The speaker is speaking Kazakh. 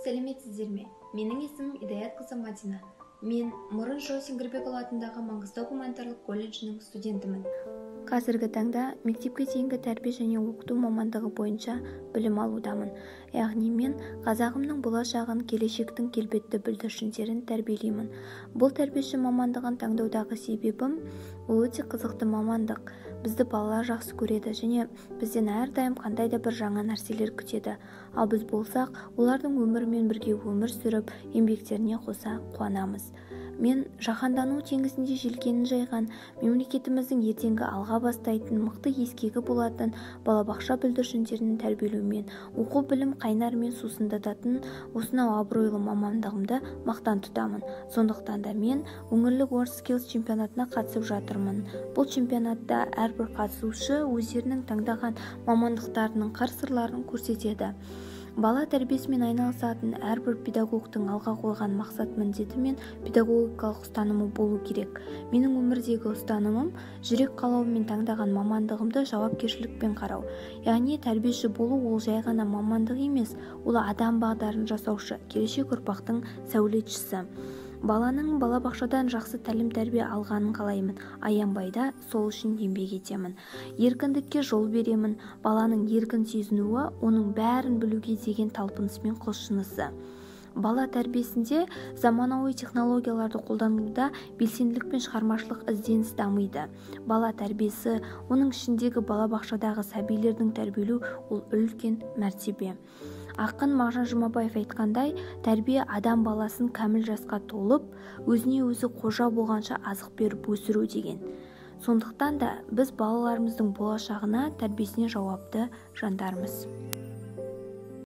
сәлеметсіздер ме? Менің есімім Идаятқызы Мадина. Мен Мұрын Шоу Сеңгірбекұлы атындағы Маңғыстау гуманитарлық колледжінің студентімін. Қазіргі таңда мектепке дейінгі тәрбие және оқыту мамандығы бойынша білім алудамын. Яғни мен қазағымның болашағын, келешектің келбетті бүлдіршіндерін тәрбиелеймін. Бұл тәрбиеші мамандығын таңдаудағы себебім ол өте қызықты мамандық. Бізді балалар жақсы көреді және бізден әрдайым қандай да бір жаңа нәрселер күтеді. Ал біз болсақ, олардың өмірімен бірге өмір сүріп, еңбектеріне қоса қуанамыз. Мен жаһандану теңізінде желкенін жайған, мемлекетіміздің ертеңгі алға бастайтын, мықты ескегі болатын балабақша бүлдіршіндерін тәрбиелеумен, оқу білім қайнармен сусындататын осынау абыройлы мамандығымды мақтан тұтамын. Сондықтан да мен өңірлік WorldSkills чемпионатына қатысып жатырмын. Бұл чемпионатта әрбір қатысушы өздерінің таңдаған мамандықтарының қыр-сырларын көрсетеді. Бала тәрбиесімен айналысатын әрбір педагогтың алға қойған мақсат-міндеті мен педагогикалық ұстанымы болу керек. Менің өмірдегі ұстанымым жүрек қалауымен таңдаған мамандығымды жауапкершілікпен қарау. Яғни тәрбиеші болу ол жай ғана мамандық емес, ол адам бағдарын жасаушы, келешек ұрпақтың сәулетшісі. Баланың балабақшадан жақсы тәлім-тәрбие алғанын қалаймын. Аянбай да сол үшін еңбек етемін. Еркіндікке жол беремін. Баланың еркін сезінуі, оның бәрін білуге деген талпынысымен құлшынысы. Бала тәрбиесінде заманауи технологияларды қолдануда белсенділік пен шығармашылық ізденіс дамиды. Бала тәрбиесі, оның ішіндегі балабақшадағы сәбилердің тәрбиелеу ол үлкен мәртебе. Ақын Мағжан Жұмабаев айтқандай, тәрбие адам баласын кәміл жасқа толып, өзіне өзі қожа болғанша азық беріп өсіру деген. Сондықтан да біз балаларымыздың болашағына, тәрбиесіне жауапты жандармыз.